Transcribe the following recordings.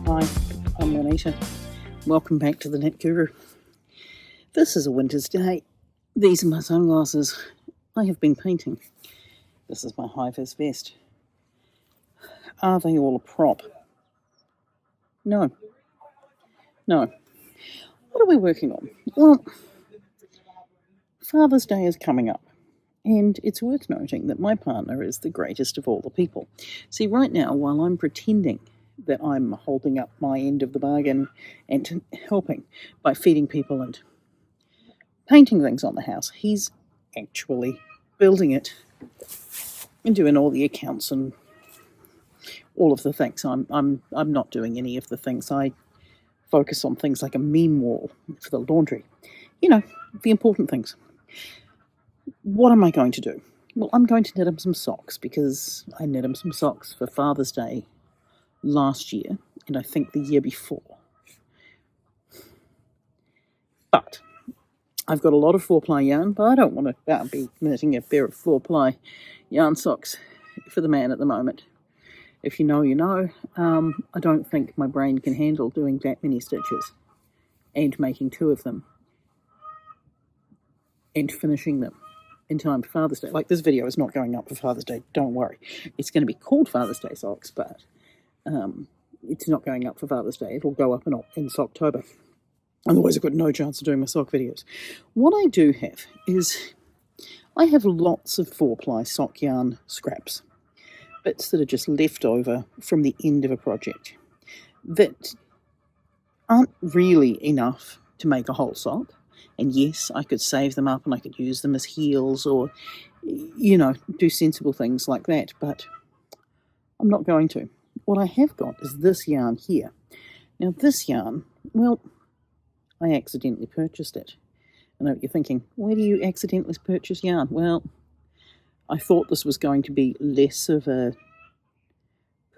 Hi, I'm Juanita. Welcome back to the Net Guru. This is a winter's day. These are my sunglasses. I have been painting. This is my high-vis vest. Are they all a prop? No. No. What are we working on? Well, Father's Day is coming up, and it's worth noting that my partner is the greatest of all the people. See, right now, while I'm pretending that I'm holding up my end of the bargain and helping by feeding people and painting things on the house, he's actually building it and doing all the accounts and all of the things. I'm not doing any of the things. I focus on things like a meme wall for the laundry. You know, the important things. What am I going to do? Well, I'm going to knit him some socks because I knit him some socks for Father's Day last year and I think the year before. But I've got a lot of 4-ply yarn, but I don't want to be knitting a pair of 4-ply yarn socks for the man at the moment. If you know, you know. I don't think my brain can handle doing that many stitches and making 2 of them and finishing them in time for Father's Day. Like, this video is not going up for Father's Day, don't worry. It's going to be called Father's Day Socks, but it's not going up for Father's Day. It'll go up in Socktober. Otherwise, I've got no chance of doing my sock videos. What I do have is I have lots of 4-ply sock yarn scraps, bits that are just left over from the end of a project that aren't really enough to make a whole sock. And yes, I could save them up and I could use them as heels or, you know, do sensible things like that, but I'm not going to. What I have got is this yarn here. Now, this yarn, well, I accidentally purchased it. I know what you're thinking, where do you accidentally purchase yarn? Well, I thought this was going to be less of a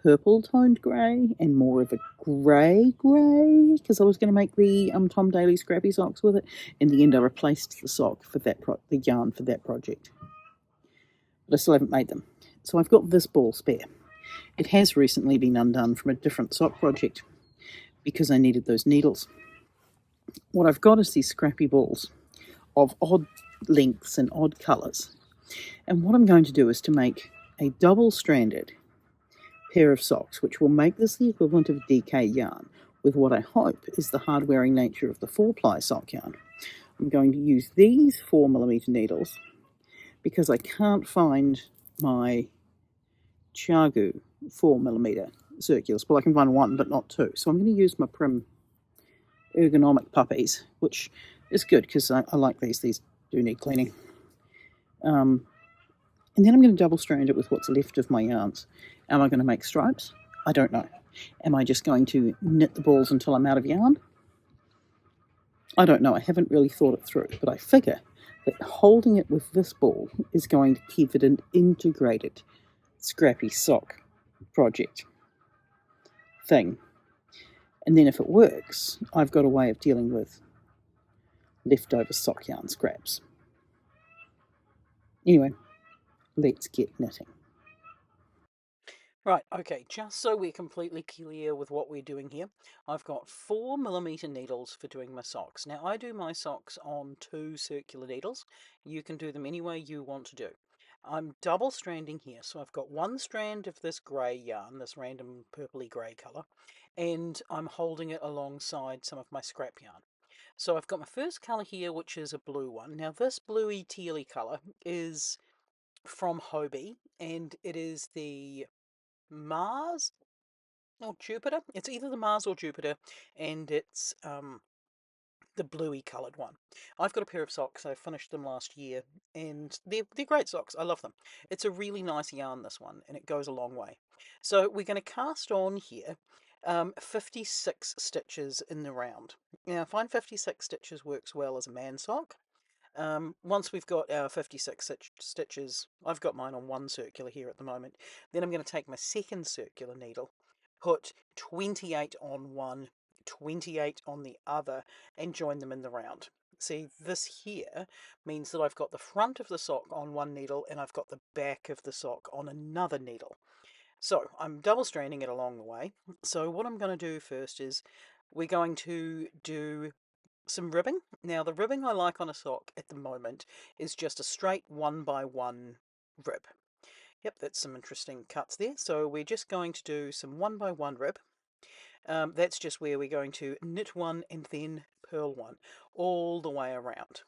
purple-toned grey and more of a grey because I was going to make the Tom Daly Scrappy Socks with it. In the end, I replaced the sock for that the yarn for that project. But I still haven't made them. So I've got this ball spare. It has recently been undone from a different sock project because I needed those needles. What I've got is these scrappy balls of odd lengths and odd colours. And what I'm going to do is to make a double-stranded pair of socks, which will make this the equivalent of DK yarn with what I hope is the hard-wearing nature of the 4-ply sock yarn. I'm going to use these 4mm needles because I can't find my Chargu 4mm circulars. Well, I can find 1, but not 2. So I'm going to use my Prim ergonomic puppies, which is good because I like these. These do need cleaning. And then I'm going to double strand it with what's left of my yarns. Am I going to make stripes? I don't know. Am I just going to knit the balls until I'm out of yarn? I don't know. I haven't really thought it through, but I figure that holding it with this ball is going to keep it an integrated scrappy sock project thing. And then if it works, I've got a way of dealing with leftover sock yarn scraps. Anyway, let's get knitting. Right, okay, just so we're completely clear with what we're doing here, I've got 4mm needles for doing my socks. Now, I do my socks on 2 circular needles. You can do them any way you want to do. I'm double stranding here, so I've got 1 strand of this grey yarn, this random purpley grey colour, and I'm holding it alongside some of my scrap yarn. So I've got my first colour here, which is a blue one. Now, this bluey tealy colour is from Hobie, and it is the Mars or Jupiter. It's either the Mars or Jupiter, and it's the bluey coloured one. I've got a pair of socks. I finished them last year, and they're great socks. I love them. It's a really nice yarn, this one, and it goes a long way. So we're going to cast on here 56 stitches in the round. Now, I find 56 stitches works well as a man sock. Once we've got our 56 stitches, I've got mine on 1 circular here at the moment, then I'm going to take my second circular needle, put 28 on one, 28 on the other, and join them in the round. See, this here means that I've got the front of the sock on 1 needle and I've got the back of the sock on another needle. So I'm double stranding it along the way. So what I'm going to do first is we're going to do some ribbing. Now the ribbing I like on a sock at the moment is just a straight 1x1 rib. Yep, that's some interesting cuts there. So we're just going to do some 1x1 rib. That's just where we're going to knit one and then purl one all the way around.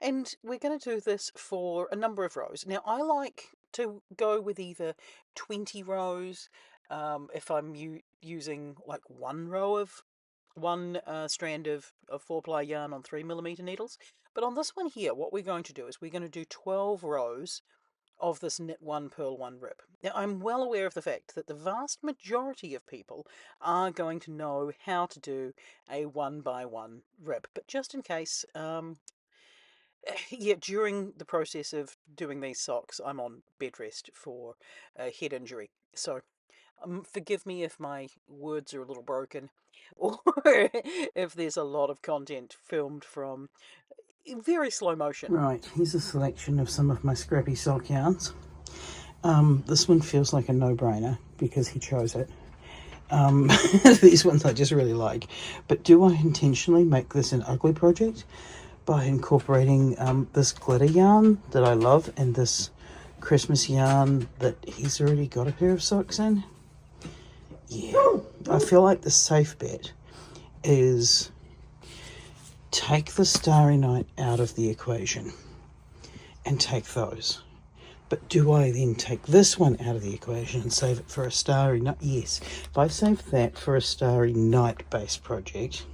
And we're going to do this for a number of rows. Now, I like to go with either 20 rows if I'm using like one strand of 4-ply yarn on 3mm needles. But on this one here, what we're going to do is we're going to do 12 rows of this knit one, purl one rib. Now, I'm well aware of the fact that the vast majority of people are going to know how to do a 1x1 rib, but just in case, yeah, during the process of doing these socks, I'm on bed rest for a head injury. So forgive me if my words are a little broken or if there's a lot of content filmed from very slow motion. Right, here's a selection of some of my Scrappy Sock yarns. This one feels like a no-brainer because he chose it. These ones I just really like. But do I intentionally make this an ugly project by incorporating this glitter yarn that I love and this Christmas yarn that he's already got a pair of socks in? Yeah, I feel like the safe bet is take the Starry Night out of the equation and take those. But do I then take this one out of the equation and save it for a Starry Night? Yes, if I save that for a Starry Night based project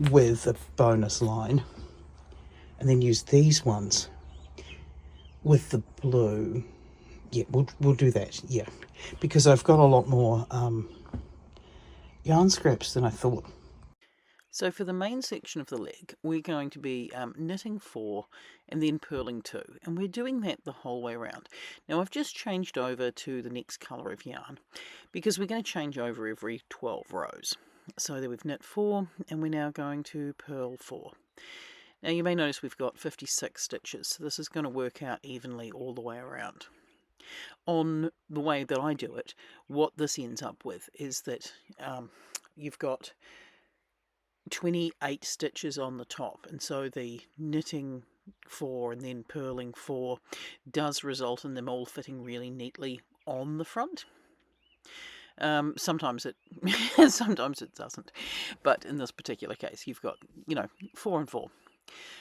with a bonus line and then use these ones with the blue, yeah, we'll do that, yeah, because I've got a lot more yarn scraps than I thought. So for the main section of the leg, we're going to be knitting 4 and then purling 2, and we're doing that the whole way around. Now I've just changed over to the next colour of yarn because we're going to change over every 12 rows. So that we've knit 4 and we're now going to purl 4. Now you may notice we've got 56 stitches, so this is going to work out evenly all the way around. On the way that I do it, what this ends up with is that you've got 28 stitches on the top, and so the knitting 4 and then purling 4 does result in them all fitting really neatly on the front. Sometimes it sometimes it doesn't, but in this particular case you've got 4 and 4.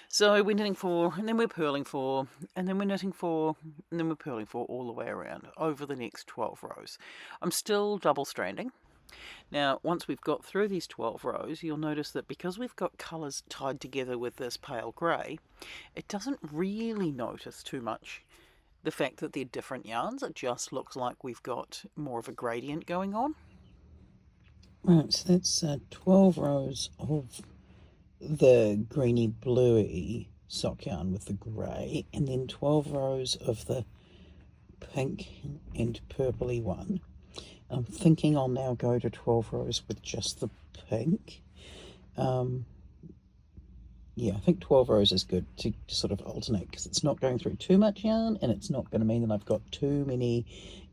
So we're knitting 4 and then we're purling 4 and then we're knitting 4 and then we're purling 4 all the way around over the next 12 rows. I'm still double stranding. Now, once we've got through these 12 rows, you'll notice that because we've got colours tied together with this pale grey, it doesn't really notice too much the fact that they're different yarns. It just looks like we've got more of a gradient going on. Right, so that's 12 rows of the greeny bluey sock yarn with the grey, and then 12 rows of the pink and purpley one. I'm thinking I'll now go to 12 rows with just the pink. Yeah, I think 12 rows is good to sort of alternate because it's not going through too much yarn and it's not going to mean that I've got too many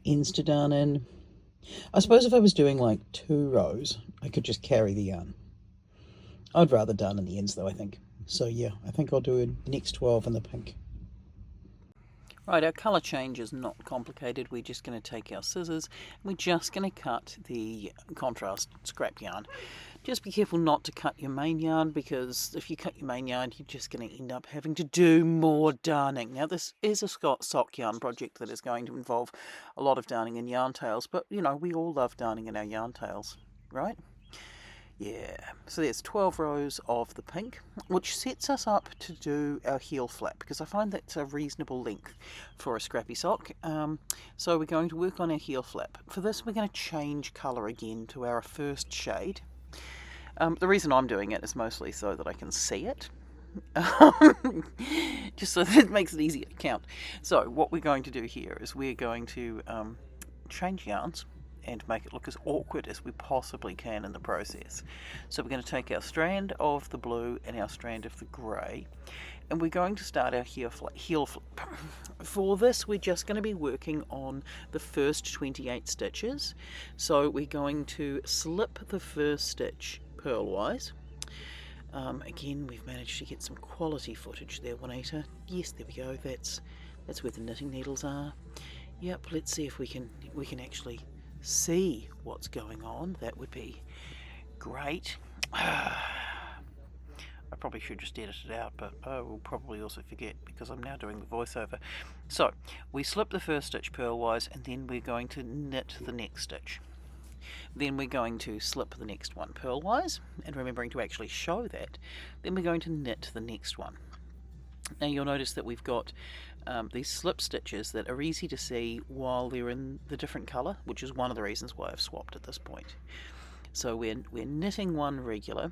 ends to darn in. I suppose if I was doing like 2 rows, I could just carry the yarn. I'd rather darn in the ends though, I think. So yeah, I think I'll do the next 12 in the pink. Right, our colour change is not complicated. We're just going to take our scissors and we're just going to cut the contrast scrap yarn. Just be careful not to cut your main yarn, because if you cut your main yarn you're just going to end up having to do more darning. Now this is a sock yarn project that is going to involve a lot of darning in yarn tails, but we all love darning in our yarn tails, right? Yeah, so there's 12 rows of the pink, which sets us up to do our heel flap, because I find that's a reasonable length for a scrappy sock. So we're going to work on our heel flap. For this we're going to change colour again to our first shade. The reason I'm doing it is mostly so that I can see it. Just so that it makes it easier to count. So what we're going to do here is we're going to change yarns and make it look as awkward as we possibly can in the process. So we're going to take our strand of the blue and our strand of the grey, and we're going to start our heel flip. For this, we're just going to be working on the first 28 stitches. So we're going to slip the first stitch purlwise. Again, we've managed to get some quality footage there, Juanita. Yes, there we go. That's where the knitting needles are. Yep. Let's see if we can actually see what's going on. That would be great. I probably should just edit it out, but I will probably also forget because I'm now doing the voiceover. So we slip the first stitch purlwise, and then we're going to knit the next stitch. Then we're going to slip the next one purlwise, and remembering to actually show that, then we're going to knit the next one. Now you'll notice that we've got these slip stitches that are easy to see while they're in the different colour, which is one of the reasons why I've swapped at this point. So we're knitting one regular,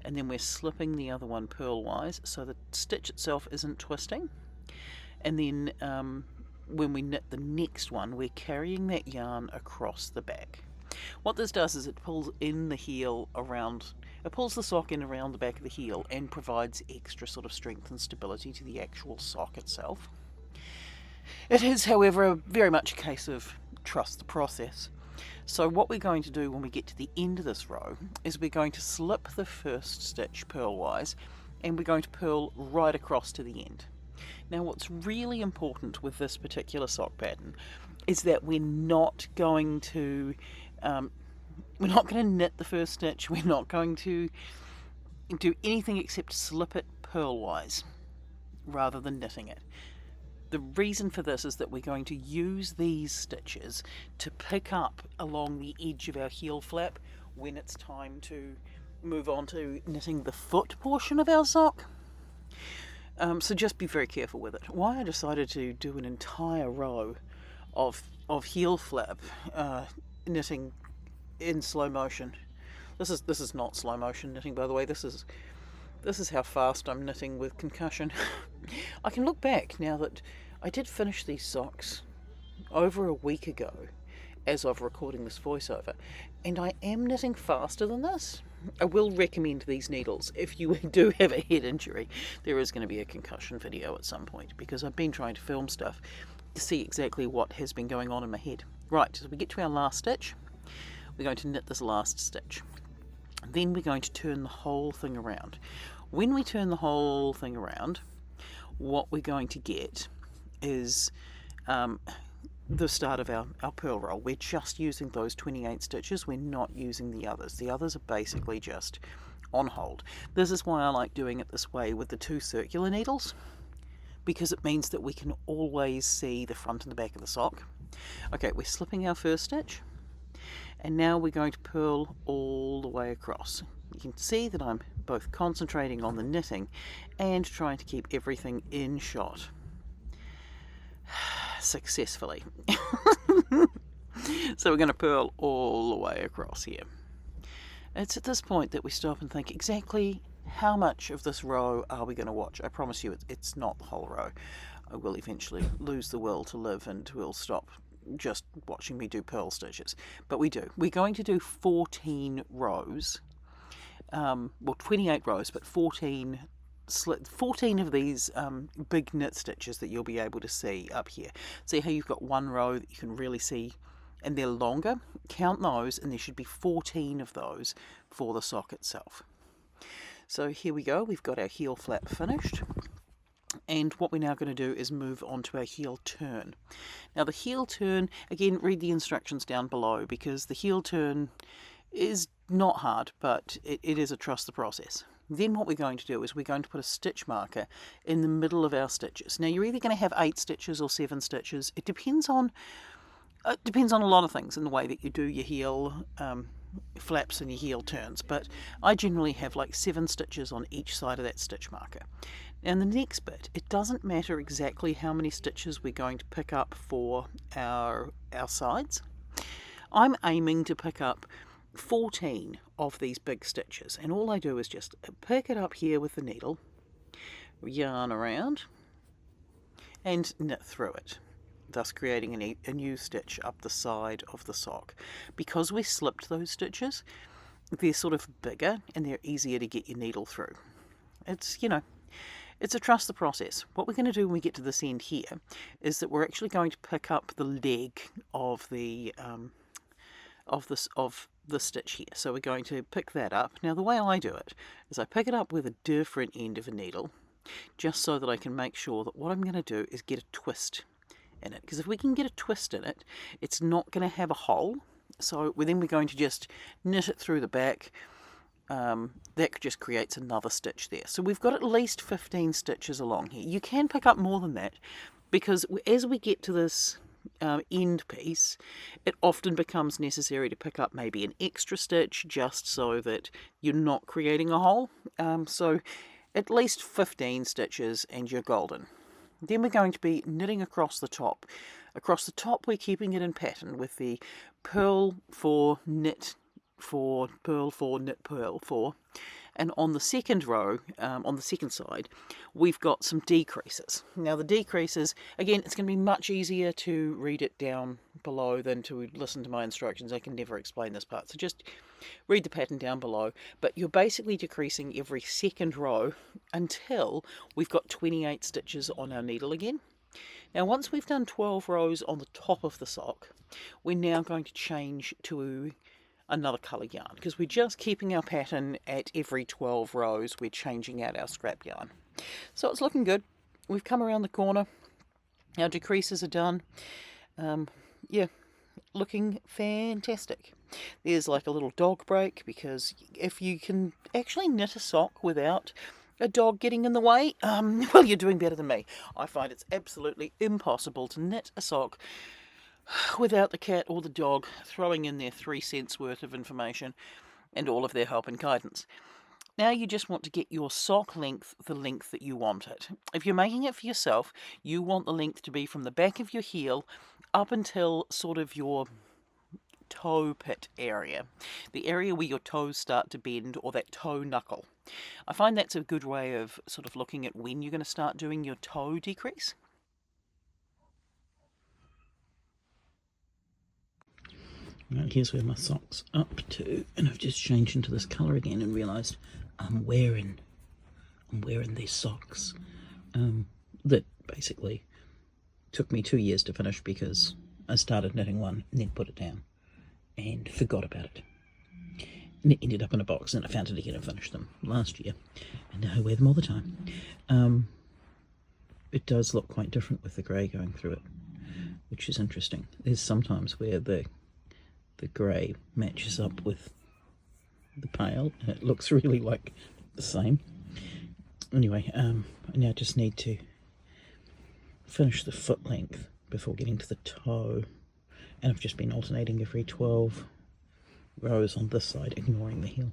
and then we're slipping the other one purlwise so the stitch itself isn't twisting. And then when we knit the next one, we're carrying that yarn across the back. What this does is it pulls in the heel around, it pulls the sock in around the back of the heel and provides extra sort of strength and stability to the actual sock itself. It is, however, very much a case of trust the process. So what we're going to do when we get to the end of this row is we're going to slip the first stitch purlwise, and we're going to purl right across to the end. Now what's really important with this particular sock pattern is that we're not going to knit the first stitch. We're not going to do anything except slip it purlwise rather than knitting it. The reason for this is that we're going to use these stitches to pick up along the edge of our heel flap when it's time to move on to knitting the foot portion of our sock. So just be very careful with it. Why I decided to do an entire row of heel flap knitting in slow motion. This is not slow motion knitting, by the way. This is how fast I'm knitting with concussion. I can look back now that I did finish these socks over a week ago as of recording this voiceover, and I am knitting faster than this. I will recommend these needles if you do have a head injury. There is going to be a concussion video at some point because I've been trying to film stuff to see exactly what has been going on in my head. Right, so we get to our last stitch. We're going to knit this last stitch. Then we're going to turn the whole thing around. When we turn the whole thing around, what we're going to get is the start of our purl roll. We're just using those 28 stitches. We're not using the others. The others are basically just on hold. This is why I like doing it this way with the two circular needles, because it means that we can always see the front and the back of the sock. Okay, we're slipping our first stitch, and now we're going to purl all the way across. You can see that I'm both concentrating on the knitting and trying to keep everything in shot successfully. So we're going to purl all the way across here. It's at this point that we stop and think exactly how much of this row are we going to watch. I promise you it's not the whole row. I will eventually lose the will to live and will stop just watching me do purl stitches. But we do. We're going to do 14 rows. Well, 28 rows, but 14 of these big knit stitches that you'll be able to see up here. See how you've got one row that you can really see and they're longer? Count those, and there should be 14 of those for the sock itself. So here we go, we've got our heel flap finished. And what we're now going to do is move on to our heel turn. Now the heel turn, again, read the instructions down below, because the heel turn is not hard, but it is a trust the process. Then what we're going to do is we're going to put a stitch marker in the middle of our stitches. Now you're either going to have 8 stitches or 7 stitches. It depends on a lot of things in the way that you do your heel flaps and your heel turns, but I generally have like 7 stitches on each side of that stitch marker. And the next bit, it doesn't matter exactly how many stitches we're going to pick up for our sides. I'm aiming to pick up 14 of these big stitches, and all I do is just pick it up here with the needle, yarn around and knit through it, thus creating a new stitch up the side of the sock. Because we slipped those stitches, they're sort of bigger and they're easier to get your needle through. It's, It's a trust the process. What we're going to do when we get to this end here is that we're actually going to pick up the leg of the stitch here. So we're going to pick that up. Now the way I do it is I pick it up with a different end of a needle, just so that I can make sure that what I'm going to do is get a twist in it. Because if we can get a twist in it, it's not going to have a hole. So then we're going to just knit it through the back. That just creates another stitch there. So we've got at least 15 stitches along here. You can pick up more than that, because as we get to this end piece, it often becomes necessary to pick up maybe an extra stitch just so that you're not creating a hole. So at least 15 stitches and you're golden. Then we're going to be knitting across the top. Across the top we're keeping it in pattern with the purl 4, knit 4, purl 4, knit purl 4. And on the second row, on the second side, we've got some decreases. Now the decreases, again, it's going to be much easier to read it down below than to listen to my instructions. I can never explain this part. So just read the pattern down below. But you're basically decreasing every second row until we've got 28 stitches on our needle again. Now once we've done 12 rows on the top of the sock, we're now going to change to another colour yarn, because we're just keeping our pattern at every 12 rows. We're changing out our scrap yarn. So it's looking good. We've come around the corner. Our decreases are done. Yeah, looking fantastic. There's like a little dog break, because if you can actually knit a sock without a dog getting in the way, well, you're doing better than me. I find it's absolutely impossible to knit a sock without the cat or the dog throwing in their 3 cents worth of information and all of their help and guidance. Now you just want to get your sock length the length that you want it. If you're making it for yourself, you want the length to be from the back of your heel up until sort of your toe pit area, the area where your toes start to bend, or that toe knuckle. I find that's a good way of sort of looking at when you're going to start doing your toe decrease. Right, here's where my sock's up to, and I've just changed into this colour again and realised I'm wearing these socks that basically took me 2 years to finish, because I started knitting one and then put it down and forgot about it. And it ended up in a box, and I found it again and finished them last year, and now I wear them all the time. It does look quite different with the grey going through it, which is interesting. There's sometimes where the grey matches up with the pale and it looks really like the same. Anyway, I now just need to finish the foot length before getting to the toe, and I've just been alternating every 12 rows on this side, ignoring the heel.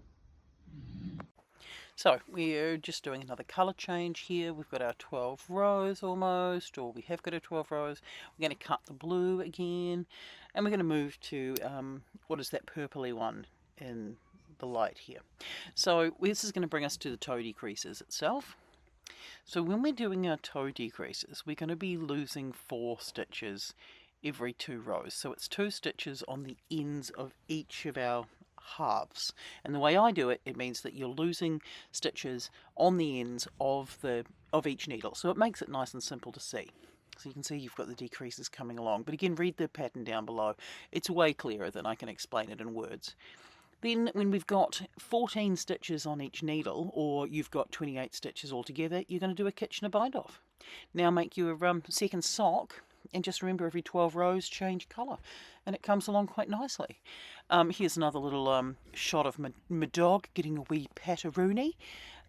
So we're just doing another colour change here. We've got our 12 rows almost, or we have got our 12 rows. We're going to cut the blue again, and we're going to move to, what is that purpley one in the light here. So this is going to bring us to the toe decreases itself. So when we're doing our toe decreases, we're going to be losing 4 stitches every 2 rows. So it's 2 stitches on the ends of each of our halves, and the way I do it, it means that you're losing stitches on the ends of each needle, so it makes it nice and simple to see. So you can see you've got the decreases coming along, but again, read the pattern down below. It's way clearer than I can explain it in words. Then when we've got 14 stitches on each needle, or you've got 28 stitches altogether, you're going to do a Kitchener bind off. Now make your second sock, and just remember every 12 rows change colour, and it comes along quite nicely. Here's another little shot of my dog getting a wee pat-a-rooney.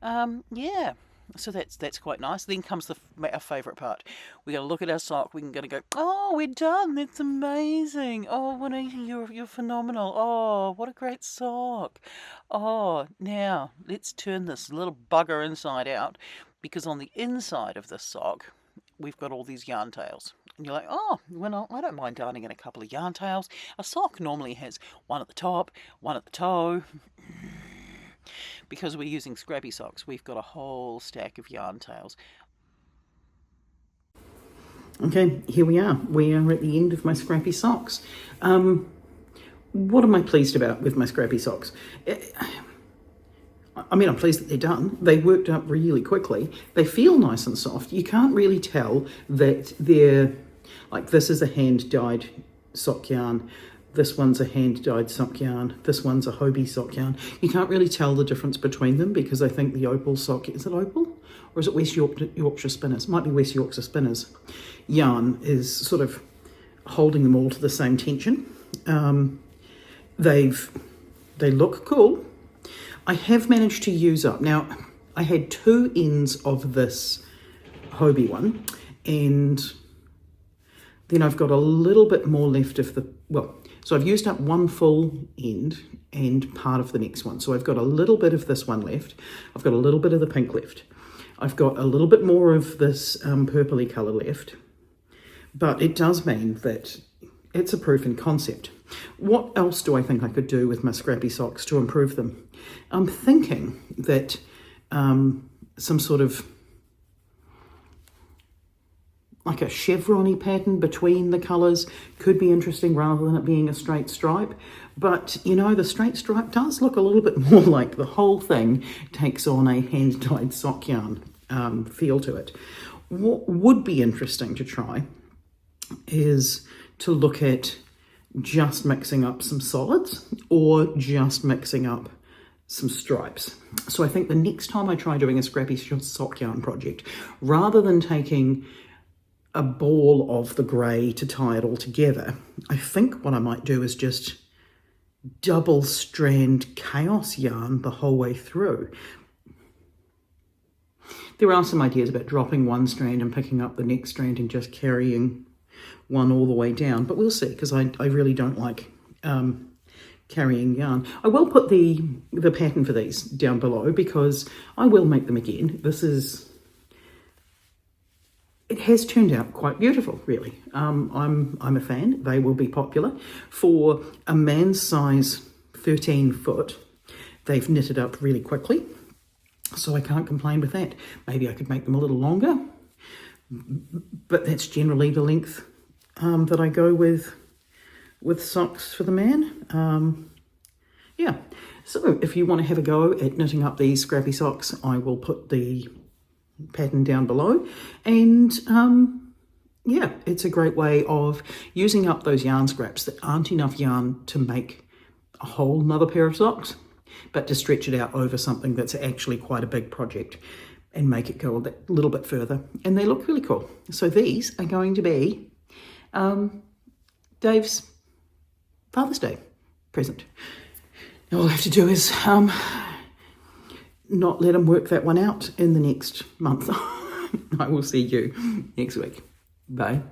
Yeah, so that's quite nice. Then comes our favourite part. We're going to look at our sock. We're going to go, oh, we're done. That's amazing. Oh, Juanita, you're phenomenal. Oh, what a great sock. Oh, now let's turn this little bugger inside out, because on the inside of this sock, we've got all these yarn tails. And you're like, oh, well, I don't mind darning in a couple of yarn tails. A sock normally has one at the top, one at the toe. Because we're using Scrappy Socks, we've got a whole stack of yarn tails. Okay, here we are. We are at the end of my Scrappy Socks. What am I pleased about with my Scrappy Socks? I mean, I'm pleased that they're done. They worked up really quickly. They feel nice and soft. You can't really tell that they're, like, this is a hand-dyed sock yarn. This one's a hand-dyed sock yarn. This one's a Hobie sock yarn. You can't really tell the difference between them because I think the Opal sock, is it Opal? Or is it West Yorkshire Spinners? It might be West Yorkshire Spinners. Yarn is sort of holding them all to the same tension. They look cool. I have managed to use up. Now, I had 2 ends of this Hobie one, and then I've got a little bit more left of the, well, so I've used up 1 full end and part of the next one. So I've got a little bit of this one left. I've got a little bit of the pink left. I've got a little bit more of this purpley colour left, but it does mean that it's a proof in concept. What else do I think I could do with my Scrappy Socks to improve them? I'm thinking that some sort of like a chevron-y pattern between the colours could be interesting rather than it being a straight stripe. But, you know, the straight stripe does look a little bit more like the whole thing takes on a hand-dyed sock yarn feel to it. What would be interesting to try is to look at just mixing up some solids or just mixing up some stripes. So I think the next time I try doing a Scrappy sock yarn project, rather than taking a ball of the grey to tie it all together, I think what I might do is just double strand chaos yarn the whole way through. There are some ideas about dropping one strand and picking up the next strand and just carrying one all the way down, but we'll see, because I really don't like carrying yarn. I will put the pattern for these down below because I will make them again. It has turned out quite beautiful, really. I'm a fan. They will be popular. For a man's size 13 foot, they've knitted up really quickly, so I can't complain with that. Maybe I could make them a little longer, but that's generally the length that I go with socks for the man. Yeah, so if you want to have a go at knitting up these Scrappy Socks, I will put the pattern down below. And yeah, it's a great way of using up those yarn scraps that aren't enough yarn to make a whole nother pair of socks, but to stretch it out over something that's actually quite a big project and make it go a little bit further. And they look really cool. So these are going to be Dave's Father's Day present. Now all I have to do is not let him work that one out in the next month. I will see you next week. Bye.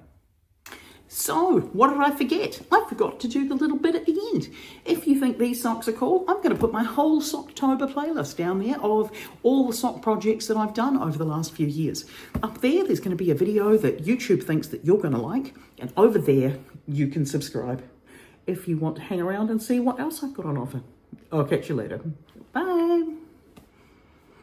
So, what did I forget? I forgot to do the little bit at the end. If you think these socks are cool, I'm going to put my whole Socktober playlist down there of all the sock projects that I've done over the last few years. Up there, there's going to be a video that YouTube thinks that you're going to like, and over there, you can subscribe if you want to hang around and see what else I've got on offer. I'll catch you later. Bye.